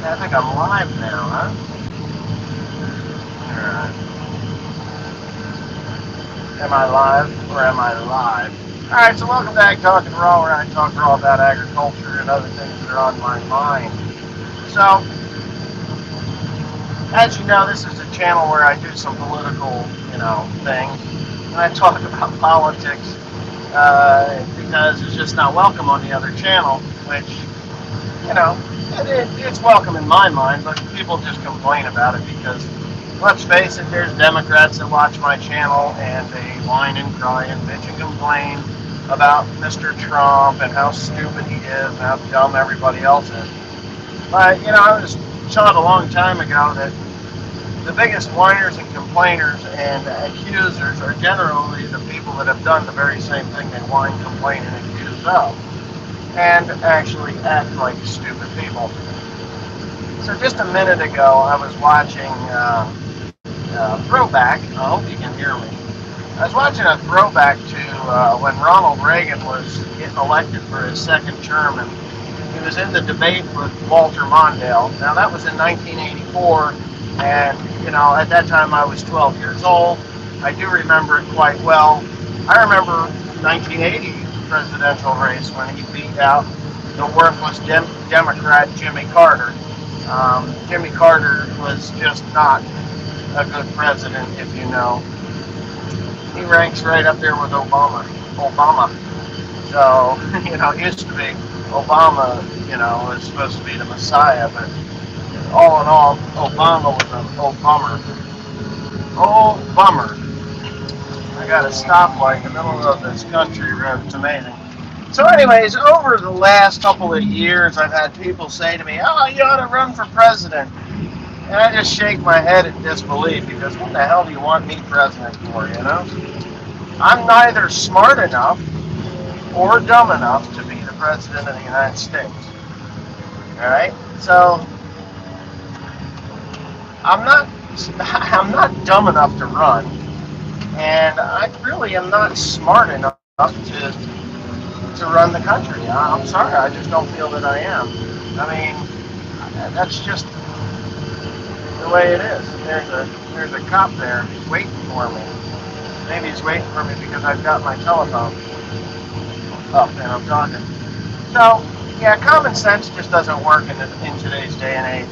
I think I'm live now, huh? Alright. Am I live or am I live? Alright, so welcome back to Talking Raw, where I talk raw about agriculture and other things that are on my mind. So, as you know, this is a channel where I do some political, things. And I talk about politics because it's just not welcome on the other channel, which, you know, it's welcome in my mind, but people just complain about it because, let's face it, there's Democrats that watch my channel and they whine and cry and bitch and complain about Mr. Trump and how stupid he is and how dumb everybody else is. But, I was taught a long time ago that the biggest whiners and complainers and accusers are generally the people that have done the very same thing they whine, complain, and accuse of, and actually act like stupid people. So just a minute ago, I was watching throwback. I hope you can hear me. I was watching a throwback to when Ronald Reagan was getting elected for his second term, and he was in the debate with Walter Mondale. Now that was in 1984, and at that time I was 12 years old. I do remember it quite well. I remember 1980 presidential race when he beat out the worthless Democrat Jimmy Carter. Jimmy Carter was just not a good president, if you know. He ranks right up there with Obama. So, it used to be Obama, was supposed to be the Messiah, but all in all, Obama was an old bummer. Oh, bummer. I got a stoplight in the middle of this country road. It's amazing. So anyways, over the last couple of years, I've had people say to me, oh, you ought to run for president. And I just shake my head in disbelief because what the hell do you want me president for? I'm neither smart enough or dumb enough to be the president of the United States. Alright? So I'm not I'm not dumb enough to run, and I really am not smart enough to run the country. I'm sorry, I just don't feel that I am. I mean, that's just the way it is. There's a cop there. He's waiting for me. Maybe he's waiting for me because I've got my telephone up and I'm talking. So, yeah, common sense just doesn't work in today's day and age.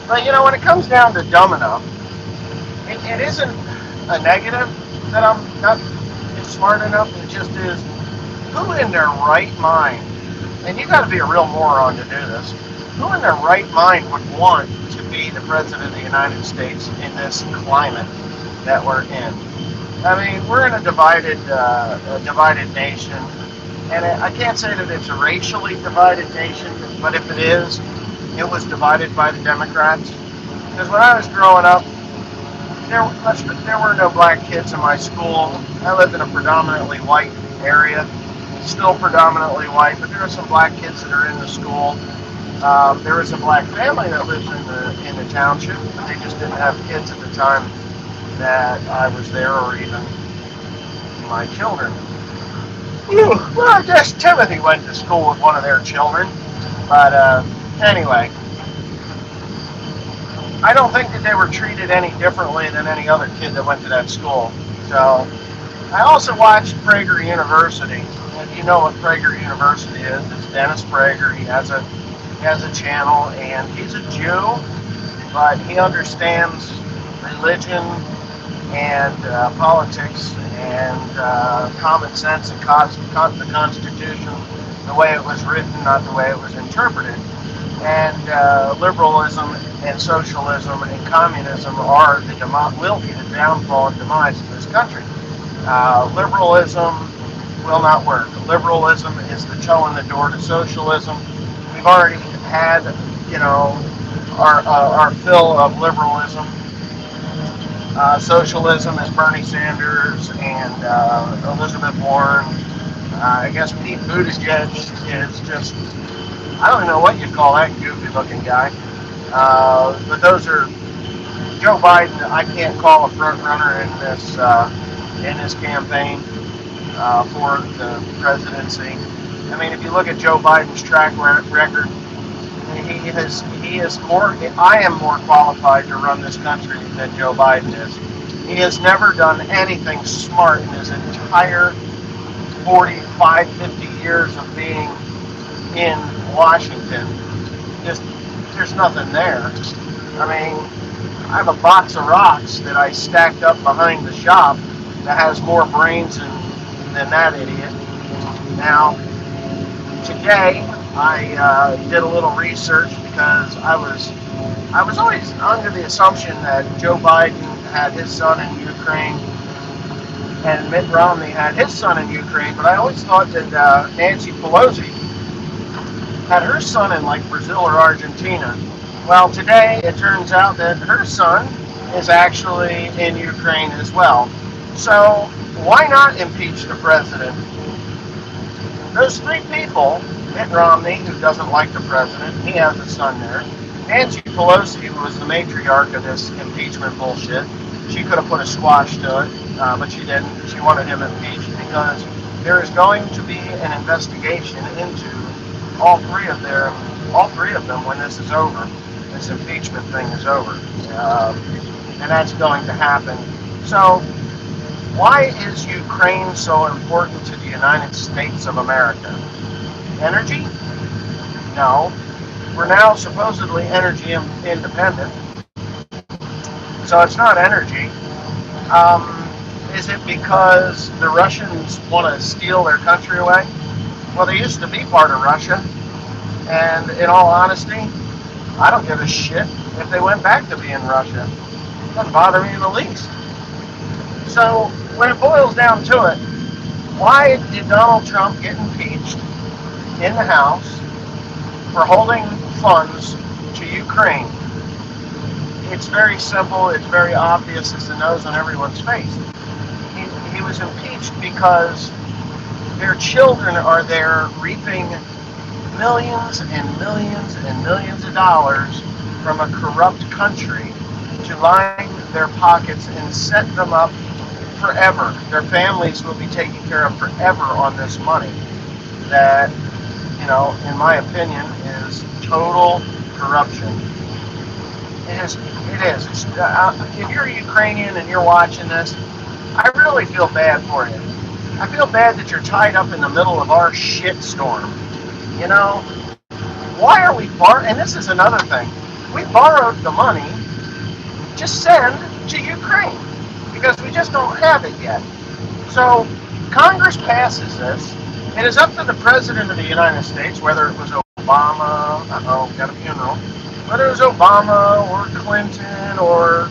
But, when it comes down to dumb enough, it isn't a negative that I'm not smart enough. It just is, who in their right mind, and you got to be a real moron to do this, who in their right mind would want to be the president of the United States in this climate that we're in? I mean, we're in a divided nation, and I can't say that it's a racially divided nation, but if it is, it was divided by the Democrats. Because when I was growing up, there were no black kids in my school. I lived in a predominantly white area, still predominantly white, but there are some black kids that are in the school. There is a black family that lives in the township, but they just didn't have kids at the time that I was there, or even my children. Well, I guess Timothy went to school with one of their children, but anyway, I don't think that they were treated any differently than any other kid that went to that school. So, I also watched Prager University. If you know what Prager University is, it's Dennis Prager. He has a channel, and he's a Jew, but he understands religion and politics and common sense and the Constitution, the way it was written, not the way it was interpreted. And liberalism and socialism and communism will be the downfall and demise of this country. Liberalism will not work. Liberalism is the toe in the door to socialism. We've already had, our fill of liberalism. Socialism is Bernie Sanders and Elizabeth Warren. I guess Pete Buttigieg is just, I don't know what you'd call that goofy looking guy. But those are, Joe Biden, I can't call a front runner in this campaign for the presidency. I mean, if you look at Joe Biden's track record, He is more. I am more qualified to run this country than Joe Biden is. He has never done anything smart in his entire 45, 50 years of being in Washington. Just there's nothing there. I mean, I have a box of rocks that I stacked up behind the shop that has more brains than that idiot. Now, today I did a little research because I was always under the assumption that Joe Biden had his son in Ukraine and Mitt Romney had his son in Ukraine, but I always thought that Nancy Pelosi had her son in like Brazil or Argentina. Well, today it turns out that her son is actually in Ukraine as well. So why not impeach the president? Those three people, Mitt Romney, who doesn't like the president, he has a son there. Nancy Pelosi, who was the matriarch of this impeachment bullshit, she could have put a squash to it, but she didn't. She wanted him impeached because there is going to be an investigation into all three of them when this is over. This impeachment thing is over, and that's going to happen. So, why is Ukraine so important to the United States of America? Energy? No. We're now supposedly energy independent, so it's not energy. Is it because the Russians want to steal their country away? Well, they used to be part of Russia, and in all honesty, I don't give a shit if they went back to being Russia. It doesn't bother me in the least. So, when it boils down to it, why did Donald Trump get impeached in the House for holding funds to Ukraine? It's very simple, it's very obvious, it's the nose on everyone's face. He was impeached because their children are there reaping millions and millions and millions of dollars from a corrupt country to line their pockets and set them up forever. Their families will be taken care of forever on this money that, in my opinion, is total corruption. It is. If you're Ukrainian and you're watching this, I really feel bad for you. I feel bad that you're tied up in the middle of our shit storm. Why are we and this is another thing. We borrowed the money to send to Ukraine because we just don't have it yet. So Congress passes this. It is up to the President of the United States, whether it was Obama, got a funeral, whether it was Obama or Clinton or,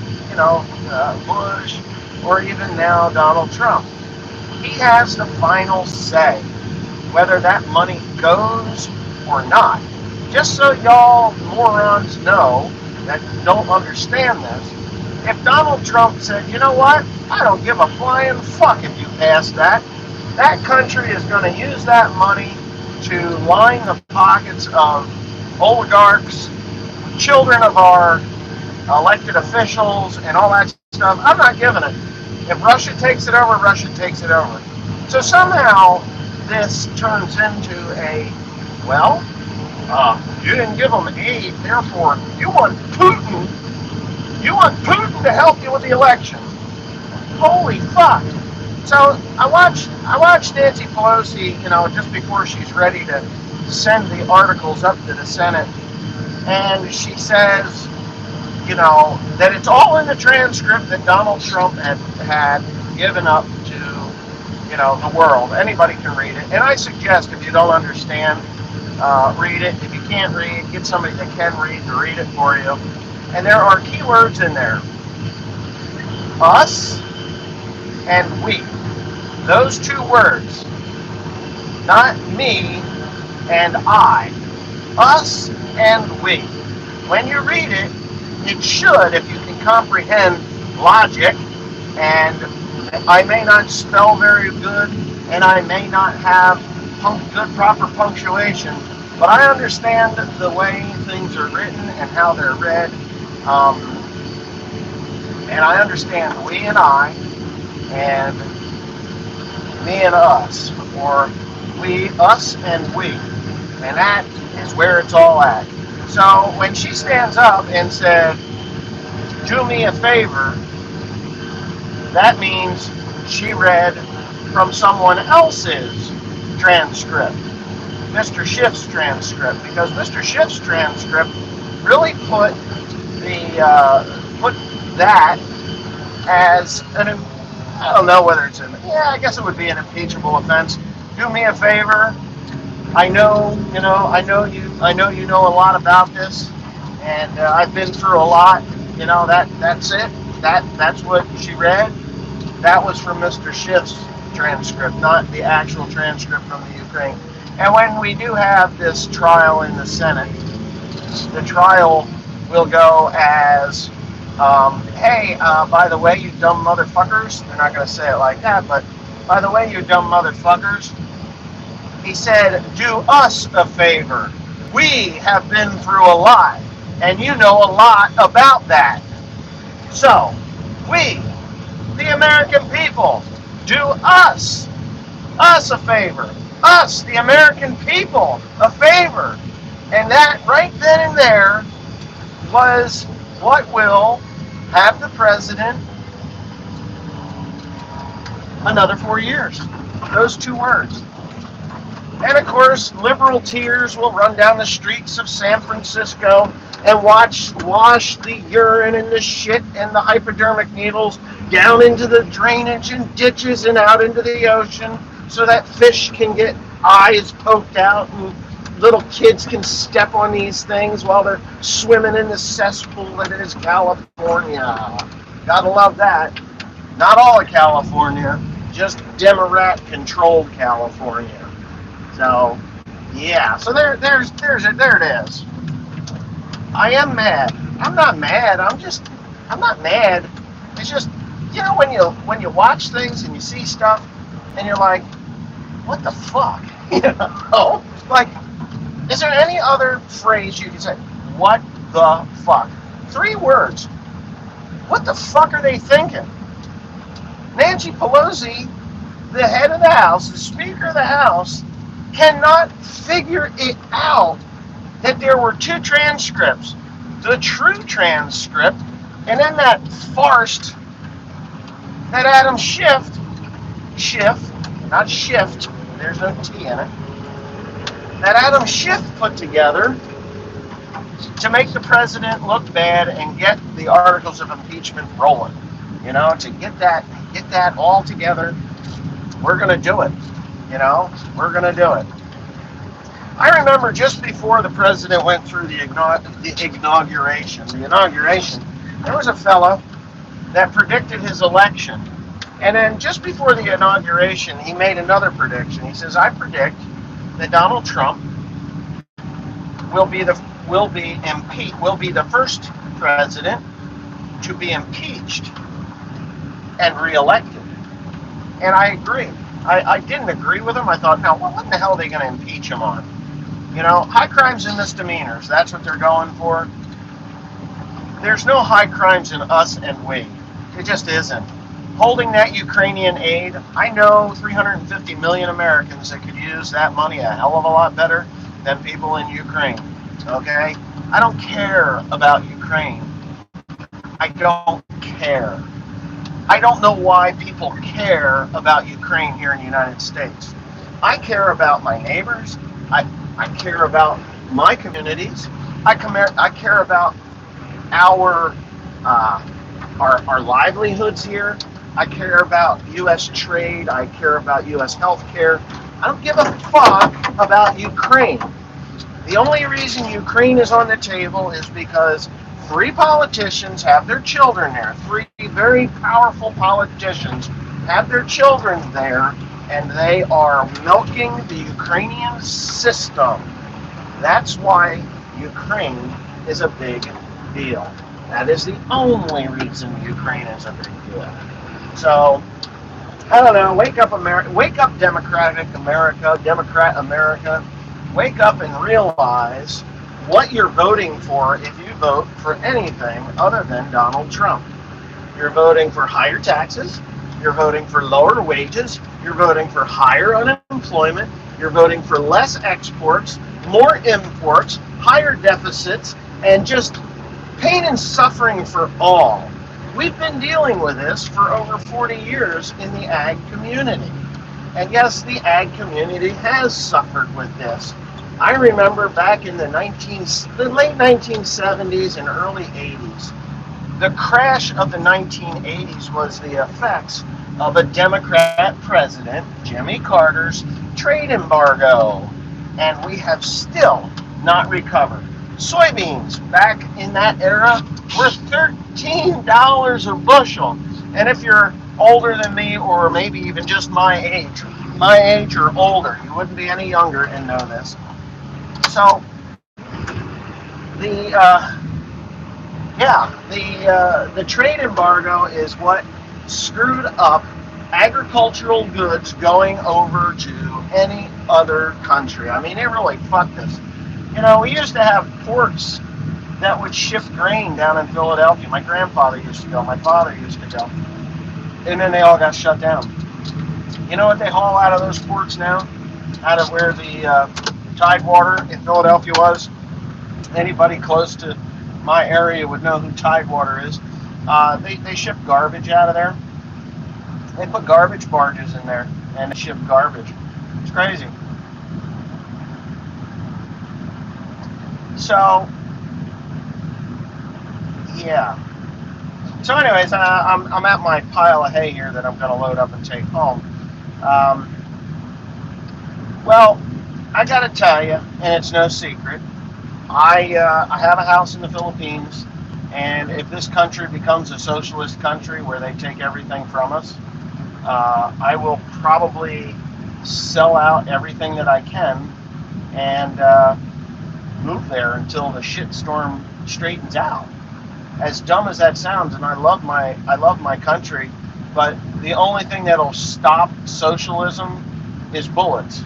Bush or even now Donald Trump. He has the final say whether that money goes or not. Just so y'all morons know that don't understand this, if Donald Trump said, you know what, I don't give a flying fuck if you pass that, that country is going to use that money to line the pockets of oligarchs, children of our elected officials, and all that stuff. I'm not giving it. If Russia takes it over, Russia takes it over. So somehow this turns into you didn't give them aid, therefore you want Putin to help you with the election. Holy fuck. So I watched Nancy Pelosi, just before she's ready to send the articles up to the Senate, and she says, that it's all in the transcript that Donald Trump had given up to, the world. Anybody can read it. And I suggest if you don't understand, read it. If you can't read, get somebody that can read to read it for you. And there are keywords in there. Us and we. Those two words. Not me and I. Us and we. When you read it, it should, if you can comprehend logic, and I may not spell very good, and I may not have good proper punctuation, but I understand the way things are written and how they're read, and I understand we and I, and me and us, or we, us and we, and that is where it's all at. So when she stands up and said, "Do me a favor," that means she read from someone else's transcript, Mr. Schiff's transcript, because Mr. Schiff's transcript really put that as an, I don't know whether it's I guess it would be an impeachable offense. Do me a favor. I know you know a lot about this, and I've been through a lot. That's it. That's what she read. That was from Mr. Schiff's transcript, not the actual transcript from the Ukraine. And when we do have this trial in the Senate, the trial will go as, hey, by the way, you dumb motherfuckers. They're not going to say it like that, but by the way, you dumb motherfuckers. He said, do us a favor. We have been through a lot, and you know a lot about that. So, we, the American people, do us a favor. Us, the American people, a favor. And that right then and there was what will have the president another 4 years. Those two words. And of course, liberal tears will run down the streets of San Francisco and wash the urine and the shit and the hypodermic needles down into the drainage and ditches and out into the ocean so that fish can get eyes poked out and little kids can step on these things while they're swimming in the cesspool that is California. Gotta love that. Not all of California, just Democrat-controlled California. So, yeah. So there it is. I am mad. I'm not mad. I'm not mad. It's just, when you watch things and you see stuff and you're like, what the fuck? Like, is there any other phrase you can say? What the fuck? 3 words. What the fuck are they thinking? Nancy Pelosi, the head of the House, the Speaker of the House, cannot figure it out that there were 2 transcripts. The true transcript, and then that farce that Adam Schiff, not Shift, there's no T in it, that Adam Schiff put together to make the president look bad and get the articles of impeachment rolling. To get that all together, we're going to do it. We're going to do it. I remember just before the president went through the inauguration, there was a fellow that predicted his election. And then just before the inauguration, he made another prediction. He says, I predict that Donald Trump will be the first president to be impeached and reelected. And I agree. I didn't agree with him. I thought, now, what in the hell are they going to impeach him on? High crimes and misdemeanors. That's what they're going for. There's no high crimes in us and we. It just isn't. Holding that Ukrainian aid, I know 350 million Americans that could use that money a hell of a lot better than people in Ukraine. Okay? I don't care about Ukraine. I don't care. I don't know why people care about Ukraine here in the United States. I care about my neighbors. I care about my communities. I care about our livelihoods here. I care about U.S. trade. I care about U.S. healthcare. I don't give a fuck about Ukraine. The only reason Ukraine is on the table is because 3 politicians have their children there. 3 very powerful politicians have their children there, and they are milking the Ukrainian system. That's why Ukraine is a big deal. That is the only reason Ukraine is a big deal. So, I don't know, wake up America, wake up Democrat America, wake up and realize what you're voting for if you vote for anything other than Donald Trump. You're voting for higher taxes, you're voting for lower wages, you're voting for higher unemployment, you're voting for less exports, more imports, higher deficits, and just pain and suffering for all. We've been dealing with this for over 40 years in the ag community. And yes, the ag community has suffered with this. I remember back in the late 1970s and early 80s, the crash of the 1980s was the effects of a Democrat president, Jimmy Carter's trade embargo. And we have still not recovered. Soybeans back in that era were $13 a bushel. And if you're older than me, or maybe even just my age or older, you wouldn't be any younger and know this. So the the trade embargo is what screwed up agricultural goods going over to any other country. I mean, it really fucked us. You know, we used to have ports that would ship grain down in Philadelphia. My grandfather used to go, my father used to go, and then they all got shut down. You know what they haul out of those ports now? Out of where the Tidewater in Philadelphia was? Anybody close to my area would know who Tidewater is. They ship garbage out of there. They put garbage barges in there and they ship garbage. It's crazy. So, yeah. So anyways, I'm at my pile of hay here that I'm going to load up and take home. Well, I got to tell you, and it's no secret, I have a house in the Philippines, and if this country becomes a socialist country where they take everything from us, I will probably sell out everything that I can and move there until the shitstorm straightens out. As dumb as that sounds, and I love my country, but the only thing that'll stop socialism is bullets.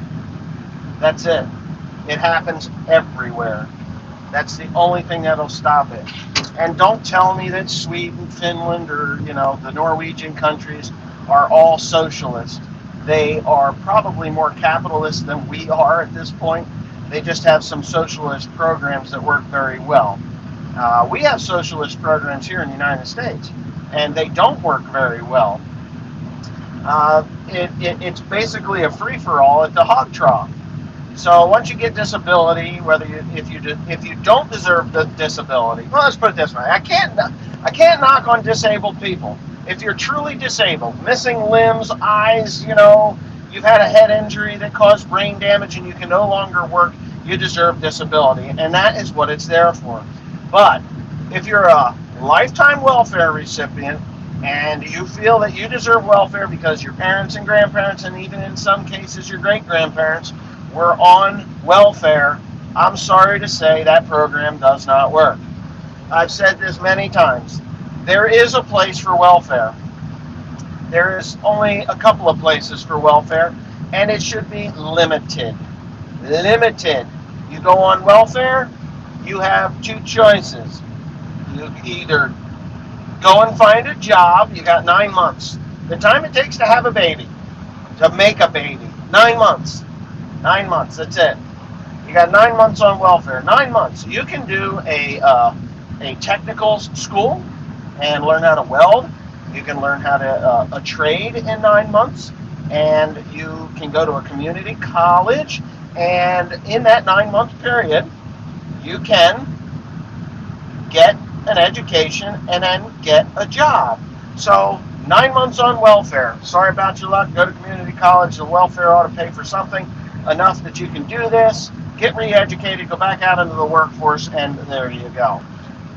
That's it. It happens everywhere. That's the only thing that'll stop it. And don't tell me that Sweden, Finland, or the Norwegian countries are all socialist. They are probably more capitalist than we are at this point. They just have some socialist programs that work very well. We have socialist programs here in the United States, and they don't work very well. It's basically a free-for-all at the hog trough. So once you get disability, if you don't deserve the disability, well, let's put it this way: I can't knock on disabled people. If you're truly disabled, missing limbs, eyes, you've had a head injury that caused brain damage, and you can no longer work, you deserve disability, and that is what it's there for. But if you're a lifetime welfare recipient and you feel that you deserve welfare because your parents and grandparents, and even in some cases your great-grandparents, were on welfare, I'm sorry to say that program does not work. I've said this many times. There is a place for welfare. There is only a couple of places for welfare, and it should be limited. Limited. You go on welfare, you have two choices. You either go and find a job. You got 9 months. The time it takes to have a baby, to make a baby, 9 months. 9 months, that's it. You got 9 months on welfare. 9 months. You can do a technical school and learn how to weld. You can learn how to a trade in 9 months, and you can go to a community college. And in that 9-month period, you can get an education and then get a job. So 9 months on welfare. Sorry about your luck. Go to community college. The welfare ought to pay for something enough that you can do this, get re-educated, go back out into the workforce, and there you go.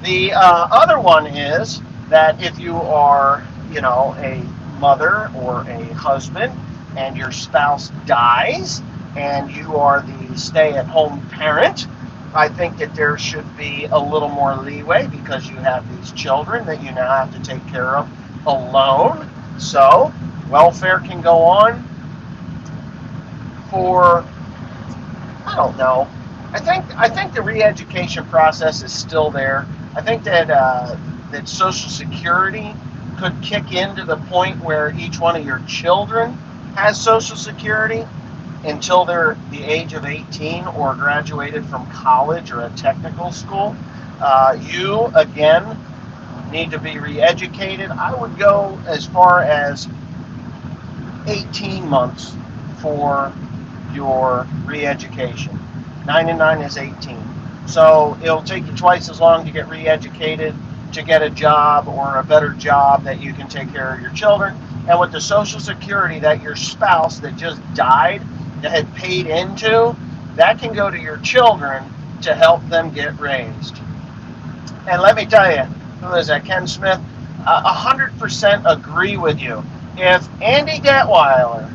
The other one is that if you are, a mother or a husband and your spouse dies and you are the stay-at-home parent, I think that there should be a little more leeway because you have these children that you now have to take care of alone. So welfare can go on for, I don't know. I think the re-education process is still there. I think that that Social Security could kick in to the point where each one of your children has Social Security. until they're the age of 18 or graduated from college or a technical school. You, again, need to be re-educated. I would go as far as 18 months for your re-education. 9 and 9 is 18. So it'll take you twice as long to get re-educated, to get a job or a better job that you can take care of your children. And with the Social Security that your spouse that just died that had paid into, that can go to your children to help them get raised. And let me tell you, who is that, Ken Smith? 100% agree with you. If Andy Detweiler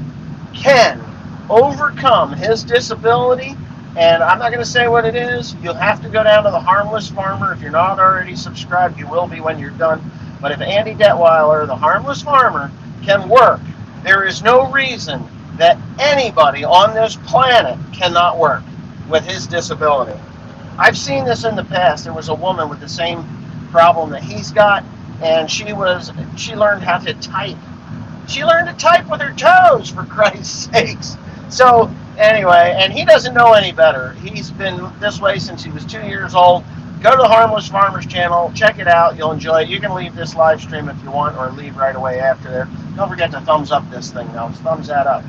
can overcome his disability, and I'm not going to say what it is, you'll have to go down to the Harmless Farmer. If you're not already subscribed, you will be when you're done. But if Andy Detweiler, the Harmless Farmer, can work, there is no reason that anybody on this planet cannot work with his disability. I've seen this in the past. There was a woman with the same problem that he's got, and she learned how to type. She learned to type with her toes, for Christ's sakes. So anyway, and he doesn't know any better. He's been this way since he was 2 years old. Go to the Harmless Farmers channel, check it out. You'll enjoy it. You can leave this live stream if you want, or leave right away after there. Don't forget to thumbs up this thing, though. Thumbs that up.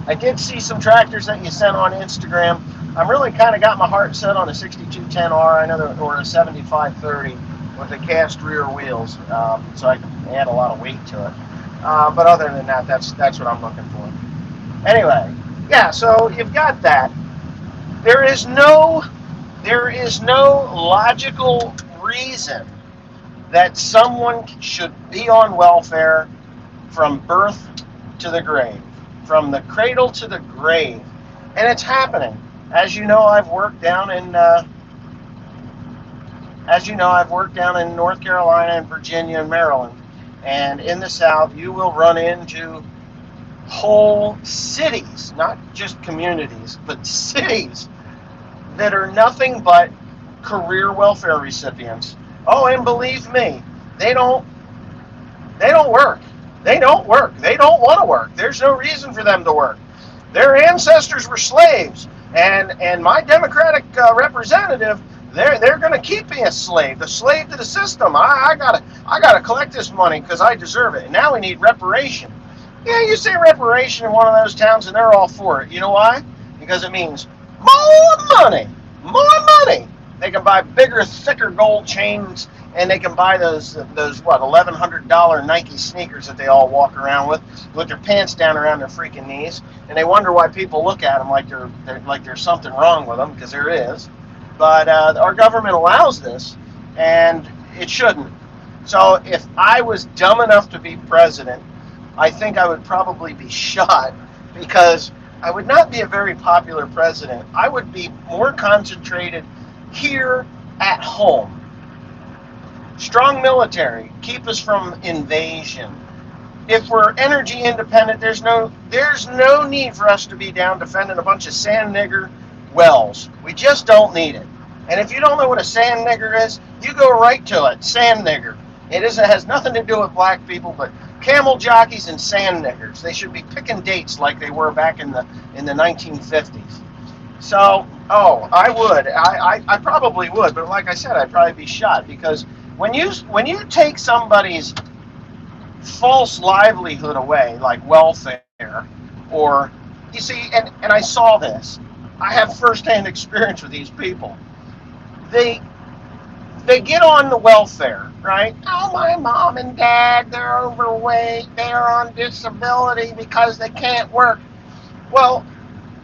I did see some tractors that you sent on Instagram. I'm really kind of got my heart set on a 6210R, I know that, or a 7530 with the cast rear wheels, so I can add a lot of weight to it. But other than that, that's what I'm looking for. Anyway, yeah. So you've got that. There is no logical reason that someone should be on welfare from birth to the grave, from the cradle to the grave, and it's happening. As you know, I've worked down in North Carolina and Virginia and Maryland, and in the South, you will run into whole cities, not just communities, but cities that are nothing but career welfare recipients. Oh, and believe me, they don't work. They don't work. They don't want to work. There's no reason for them to work. Their ancestors were slaves, and my Democratic representative, they're going to keep me a slave to the system. I gotta collect this money because I deserve it. And now we need reparation. Yeah, you say reparation in one of those towns, and they're all for it. You know why? Because it means more money, more money. They can buy bigger, thicker gold chains, and they can buy those what, $1,100 Nike sneakers that they all walk around with their pants down around their freaking knees, and they wonder why people look at them like there's something wrong with them, because there is. But our government allows this, and it shouldn't. So if I was dumb enough to be president, I think I would probably be shot, because I would not be a very popular president. I would be more concentrated here at home. Strong military, keep us from invasion. If we're energy independent, there's no need for us to be down defending a bunch of sand nigger wells. We just don't need it. And if you don't know what a sand nigger is, you go right to it. Sand nigger. It has nothing to do with black people, but camel jockeys and sand niggers. They should be picking dates like they were back in the 1950s. So, I would. I probably would, but like I said, I'd probably be shot, because when you take somebody's false livelihood away, like welfare, or you see, and I saw this. I have firsthand experience with these people. They get on the welfare, right? Oh, my mom and dad, they're overweight, they're on disability because they can't work. Well,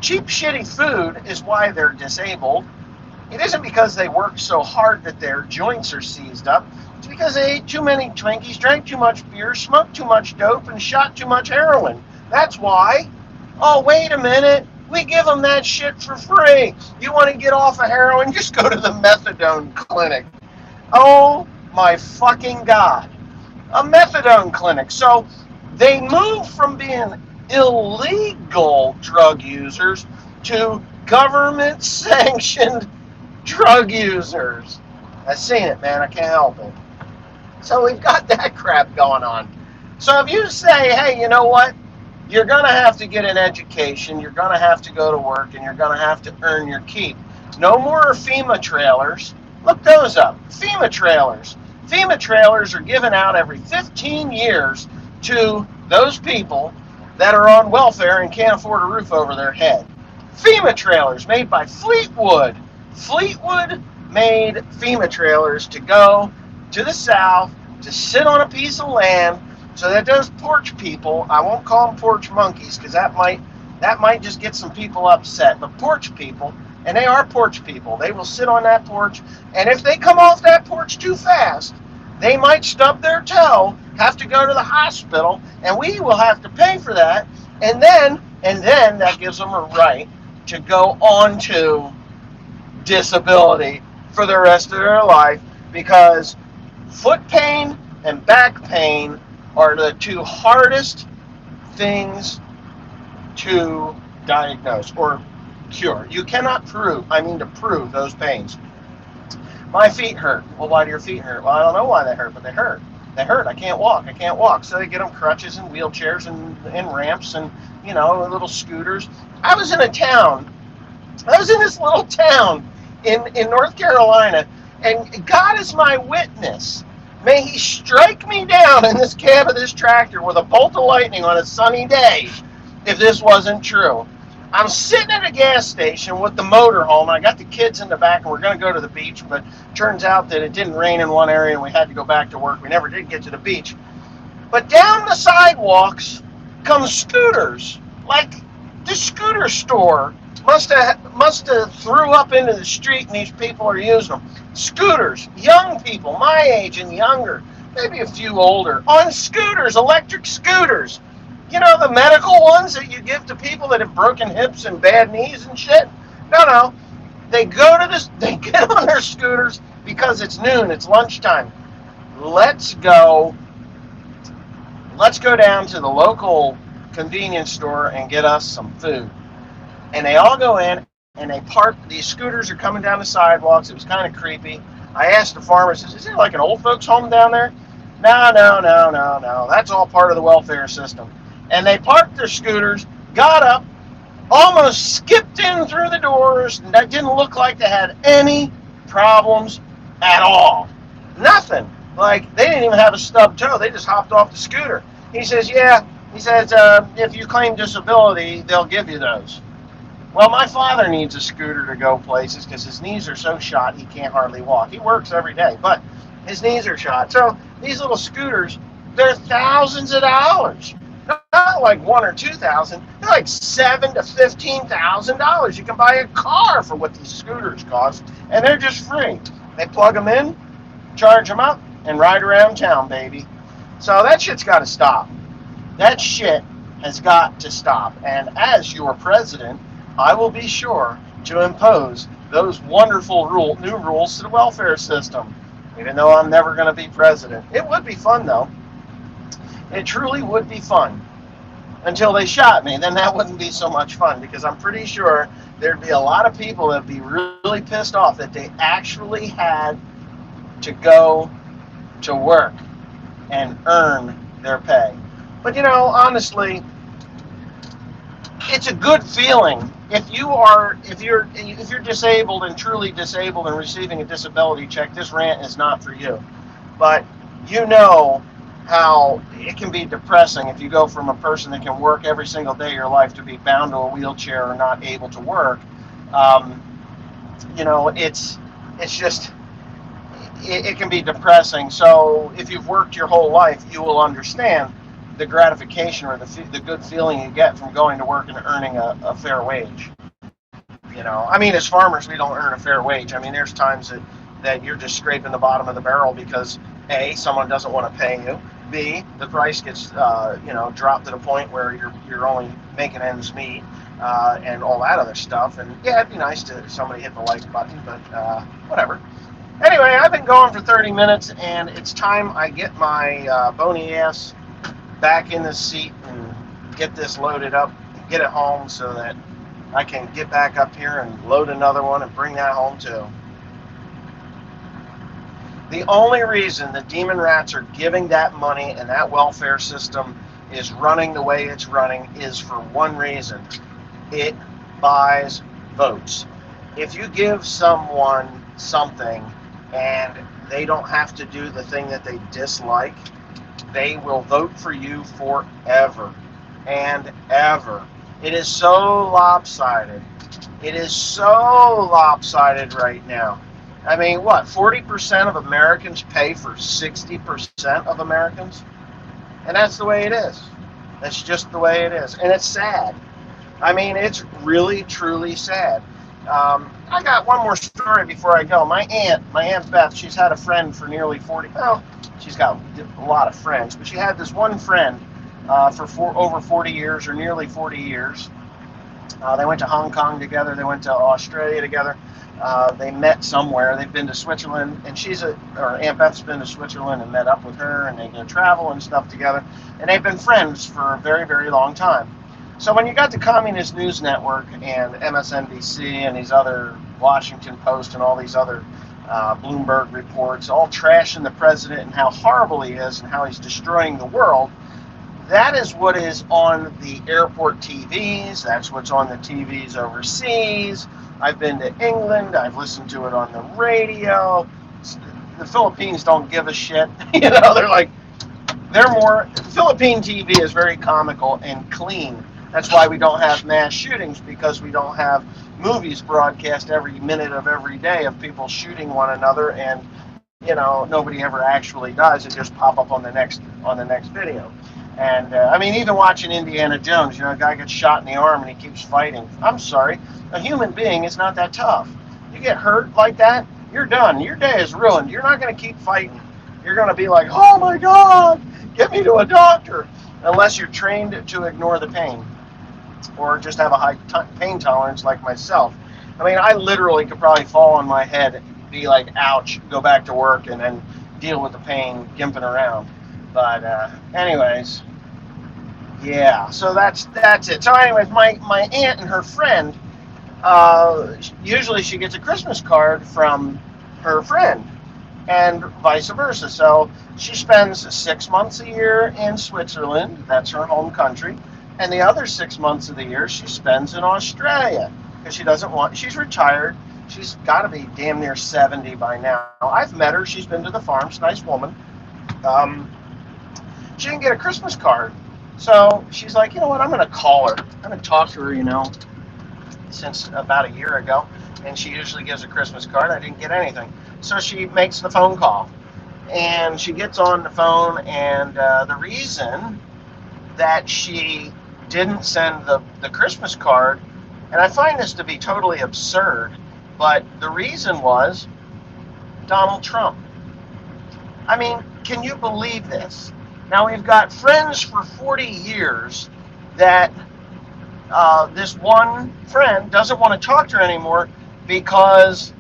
cheap, shitty food is why they're disabled. It isn't because they worked so hard that their joints are seized up. It's because they ate too many Twinkies, drank too much beer, smoked too much dope, and shot too much heroin. That's why. Oh, wait a minute. We give them that shit for free. You want to get off of heroin? Just go to the methadone clinic. Oh, my fucking God. A methadone clinic. So they move from being illegal drug users to government-sanctioned drug users. I've seen it, man. I can't help it. So we've got that crap going on. So if you say, hey, you know what? You're going to have to get an education, you're going to have to go to work, and you're going to have to earn your keep. No more FEMA trailers. Look those up. FEMA trailers. FEMA trailers are given out every 15 years to those people that are on welfare and can't afford a roof over their head. FEMA trailers made by Fleetwood. Fleetwood made FEMA trailers to go to the South to sit on a piece of land so that those porch people, I won't call them porch monkeys because that might just get some people upset, but porch people, and they are porch people. They will sit on that porch, and if they come off that porch too fast, they might stub their toe, have to go to the hospital, and we will have to pay for that. And then that gives them a right to go on to disability for the rest of their life because foot pain and back pain are the two hardest things to diagnose or cure. You cannot prove those pains. My feet hurt. Well, why do your feet hurt? Well, I don't know why they hurt, but they hurt. They hurt. I can't walk. So they get them crutches and wheelchairs and ramps and, little scooters. I was in this little town in North Carolina, and God is my witness. May he strike me down in this cab of this tractor with a bolt of lightning on a sunny day if this wasn't true. I'm sitting at a gas station with the motorhome. I got the kids in the back, and we're going to go to the beach, but turns out that it didn't rain in one area, and we had to go back to work. We never did get to the beach. But down the sidewalks come scooters. Like the scooter store must have threw up into the street, and these people are using them. Scooters, young people, my age and younger, maybe a few older, on scooters, electric scooters. The medical ones that you give to people that have broken hips and bad knees and shit? No. They get on their scooters because it's noon, it's lunchtime. Let's go down to the local convenience store and get us some food. And they all go in and they park. These scooters are coming down the sidewalks. It was kind of creepy. I asked the farmer, is there like an old folks home down there? No. That's all part of the welfare system. And they parked their scooters, got up, almost skipped in through the doors. That didn't look like they had any problems at all. Nothing. Like, they didn't even have a stub toe. They just hopped off the scooter. He says, yeah. He says, if you claim disability, they'll give you those. Well, my father needs a scooter to go places because his knees are so shot he can't hardly walk. He works every day, but his knees are shot. So these little scooters, they're thousands of dollars. Not like $1,000 or $2,000. They're like $7,000 to $15,000. You can buy a car for what these scooters cost, and they're just free. They plug them in, charge them up, and ride around town, baby. So that shit's got to stop. That shit has got to stop. And as your president, I will be sure to impose those wonderful new rules to the welfare system, even though I'm never going to be president. It would be fun, though. It truly would be fun. Until they shot me, then that wouldn't be so much fun, because I'm pretty sure there'd be a lot of people that'd be really pissed off that they actually had to go to work and earn their pay. But honestly, it's a good feeling if you're disabled and truly disabled and receiving a disability check. This rant is not for you, but how it can be depressing if you go from a person that can work every single day of your life to be bound to a wheelchair or not able to work. It's just, it can be depressing. So if you've worked your whole life, you will understand the gratification or the good feeling you get from going to work and earning a fair wage. As farmers, we don't earn a fair wage. There's times that you're just scraping the bottom of the barrel because A, someone doesn't want to pay you. B, the price gets dropped to the point where you're only making ends meet and all that other stuff. And yeah, it'd be nice to somebody hit the like button, but whatever. Anyway, I've been going for 30 minutes, and it's time I get my bony ass back in the seat and get this loaded up, and get it home so that I can get back up here and load another one and bring that home too. The only reason the demon rats are giving that money and that welfare system is running the way it's running is for one reason. It buys votes. If you give someone something and they don't have to do the thing that they dislike, they will vote for you forever and ever. It is so lopsided. It is so lopsided right now. I mean, what, 40% of Americans pay for 60% of Americans? And that's the way it is. That's just the way it is. And it's sad. I mean, it's really, truly sad. I got one more story before I go. My Aunt Beth, she's had a friend for nearly 40, well, she's got a lot of friends, but she had this one friend for over 40 years or nearly 40 years. They went to Hong Kong together. They went to Australia together. They met somewhere. They've been to Switzerland, and Aunt Beth's been to Switzerland and met up with her, and they go travel and stuff together. And they've been friends for a very, very long time. So when you got the Communist News Network and MSNBC and these other Washington Post and all these other Bloomberg reports all trashing the president and how horrible he is and how he's destroying the world, that is what is on the airport TVs. That's what's on the TVs overseas. I've been to England. I've listened to it on the radio. The Philippines don't give a shit. They're like, Philippine TV is very comical and clean. That's why we don't have mass shootings, because we don't have movies broadcast every minute of every day of people shooting one another, and nobody ever actually dies. It just pop up on the next video. And I mean, even watching Indiana Jones, a guy gets shot in the arm and he keeps fighting. I'm sorry, a human being is not that tough. You get hurt like that, you're done. Your day is ruined. You're not going to keep fighting. You're going to be like, oh my God, get me to a doctor, unless you're trained to ignore the pain or just have a high pain tolerance like myself. I mean, I literally could probably fall on my head, be like, ouch, go back to work, and then deal with the pain gimping around. But anyways, yeah, so that's it. So anyways, my aunt and her friend, usually she gets a Christmas card from her friend and vice versa. So she spends 6 months a year in Switzerland, that's her home country, and the other 6 months of the year she spends in Australia because she's retired. She's got to be damn near 70 by now. I've met her. She's been to the farm. She's a nice woman. She didn't get a Christmas card. So she's like, you know what, I'm going to call her. I'm going to talk to her, since about a year ago. And she usually gives a Christmas card. I didn't get anything. So she makes the phone call. And she gets on the phone, and the reason that she didn't send the Christmas card, and I find this to be totally absurd, but the reason was Donald Trump. I mean, can you believe this? Now, we've got friends for 40 years that this one friend doesn't want to talk to her anymore because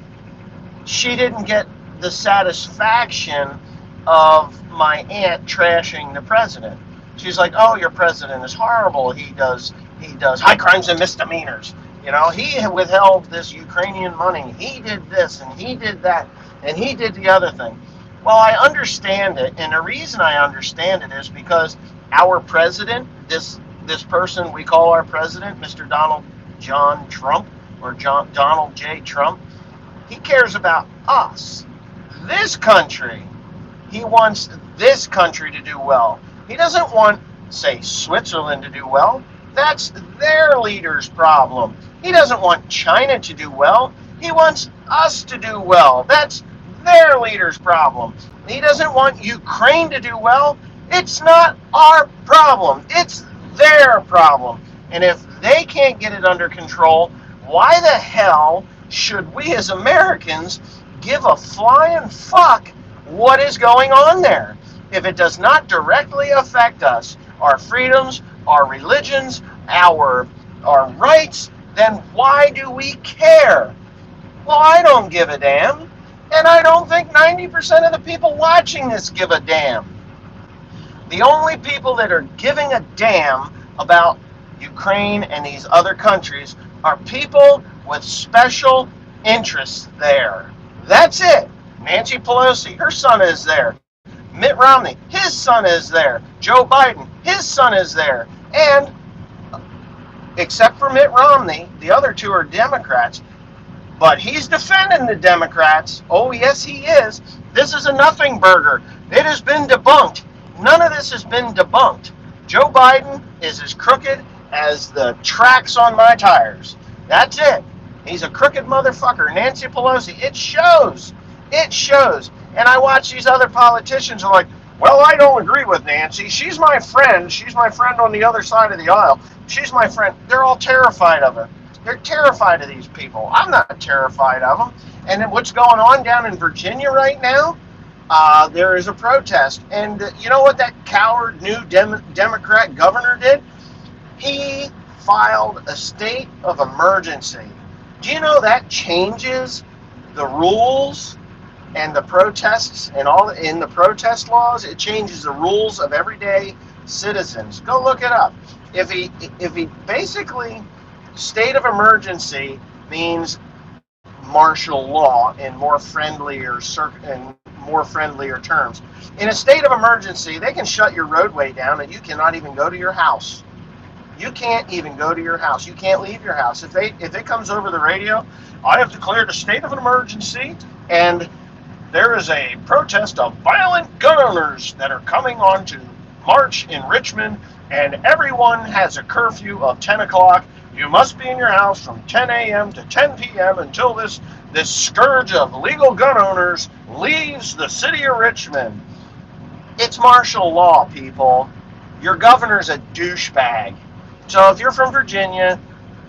she didn't get the satisfaction of my aunt trashing the president. She's like, oh, your president is horrible. He does high crimes and misdemeanors. He withheld this Ukrainian money. He did this and he did that and he did the other thing. Well, I understand it, and the reason I understand it is because our president, this person we call our president, Mr. Donald John Trump, or Donald J. Trump, he cares about us, this country. He wants this country to do well. He doesn't want, say, Switzerland to do well. That's their leader's problem. He doesn't want China to do well. He wants us to do well. That's their leader's problem. He doesn't want Ukraine to do well. It's not our problem. It's their problem. And if they can't get it under control, why the hell should we as Americans give a flying fuck what is going on there? If it does not directly affect us, our freedoms, our religions, our rights, then why do we care? Well, I don't give a damn. And I don't think 90% of the people watching this give a damn. The only people that are giving a damn about Ukraine and these other countries are people with special interests there. That's it. Nancy Pelosi, her son is there. Mitt Romney, his son is there. Joe Biden, His son is there. And except for Mitt Romney, the other two are Democrats. But he's defending the Democrats. Oh, yes, he is. This is a nothing burger. It has been debunked. None of this has been debunked. Joe Biden is as crooked as the tracks on my tires. That's it. He's a crooked motherfucker. Nancy Pelosi, it shows. It shows. And I watch these other politicians who are like, well, I don't agree with Nancy. She's my friend. She's my friend on the other side of the aisle. She's my friend. They're all terrified of her. They're terrified of these people. I'm not terrified of them. And then what's going on down in Virginia right now? There is a protest. And you know what that coward new Democrat governor did? He filed a state of emergency. Do you know that changes the rules and the protests and all in the protest laws? It changes the rules of everyday citizens. Go look it up. If he basically, state of emergency means martial law in more friendlier terms. In a state of emergency, they can shut your roadway down and you cannot even go to your house. You can't even go to your house. You can't leave your house. If it comes over the radio, I have declared a state of an emergency, and there is a protest of violent gun owners that are coming on to march in Richmond, and everyone has a curfew of 10 o'clock. You must be in your house from 10 a.m. to 10 p.m. until this scourge of legal gun owners leaves the city of Richmond. It's martial law, people. Your governor's a douchebag. So if you're from Virginia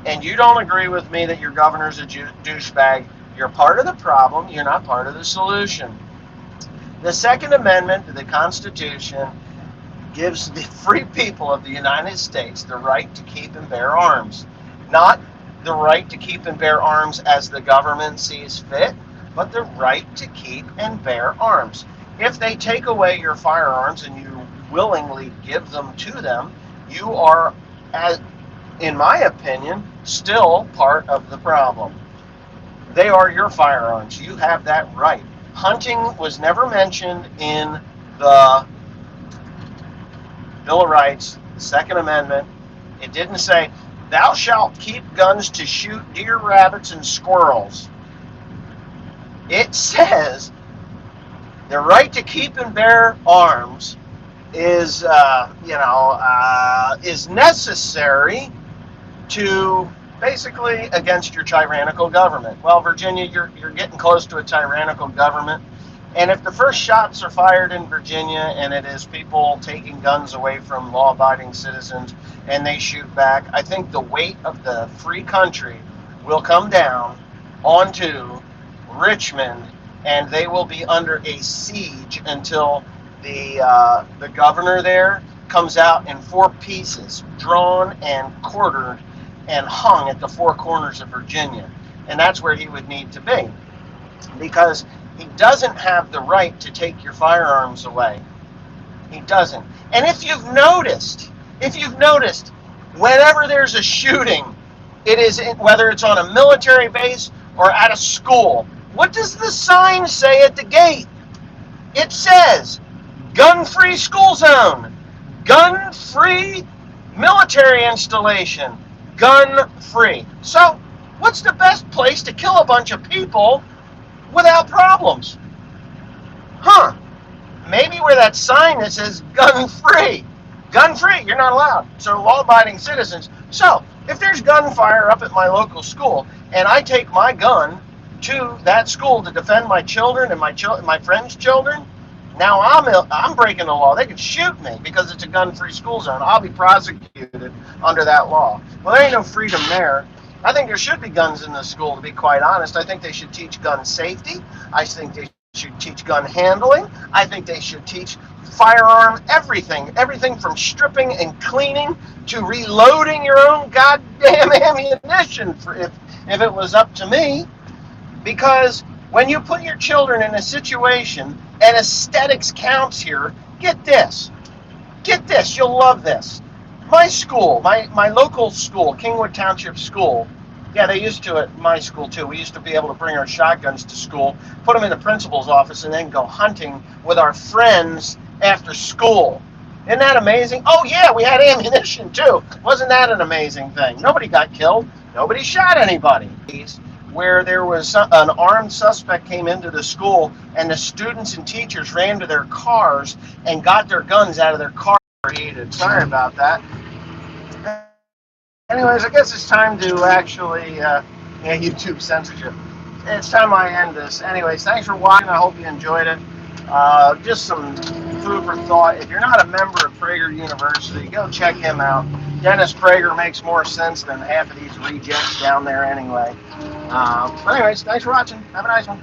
and you don't agree with me that your governor's a douchebag, you're part of the problem, you're not part of the solution. The Second Amendment to the Constitution gives the free people of the United States the right to keep and bear arms. Not the right to keep and bear arms as the government sees fit, but the right to keep and bear arms. If they take away your firearms and you willingly give them to them, you are, in my opinion, still part of the problem. They are your firearms. You have that right. Hunting was never mentioned in the Bill of Rights, the Second Amendment. It didn't say, thou shalt keep guns to shoot deer, rabbits, and squirrels. It says the right to keep and bear arms is necessary to basically against your tyrannical government. Well, Virginia, you're getting close to a tyrannical government, and if the first shots are fired in Virginia and it is people taking guns away from law-abiding citizens and they shoot back, I think the weight of the free country will come down onto Richmond, and they will be under a siege until the governor there comes out in 4 pieces, drawn and quartered and hung at the 4 corners of Virginia. And that's where he would need to be, because he doesn't have the right to take your firearms away. He doesn't. And if you've noticed, whenever there's a shooting, it is whether it's on a military base or at a school, what does the sign say at the gate? It says, gun-free school zone, gun-free military installation, gun-free. So, what's the best place to kill a bunch of people without problems? Maybe where that sign that says gun-free. Gun-free, you're not allowed. So law-abiding citizens. So, if there's gunfire up at my local school, and I take my gun to that school to defend my children and my friends' children, now I'm breaking the law. They could shoot me because it's a gun-free school zone. I'll be prosecuted under that law. Well, there ain't no freedom there. I think there should be guns in the school, to be quite honest. I think they should teach gun safety. I think they should teach gun handling. I think they should teach firearm everything from stripping and cleaning to reloading your own goddamn ammunition, if it was up to me. Because when you put your children in a situation, and aesthetics counts here, get this, you'll love this. My school, my local school, Kingwood Township School, yeah, they used to at my school too. We used to be able to bring our shotguns to school, put them in the principal's office, and then go hunting with our friends after school. Isn't that amazing? Oh yeah, we had ammunition too. Wasn't that an amazing thing? Nobody got killed. Nobody shot anybody. Where there was an armed suspect came into the school, and the students and teachers ran to their cars and got their guns out of their car. Sorry about that. Anyways, I guess it's time to actually, YouTube censorship. It's time I end this. Anyways, thanks for watching. I hope you enjoyed it. Just some food for thought. If you're not a member of Prager University, go check him out. Dennis Prager makes more sense than half of these rejects down there anyway. But anyways, thanks for watching. Have a nice one.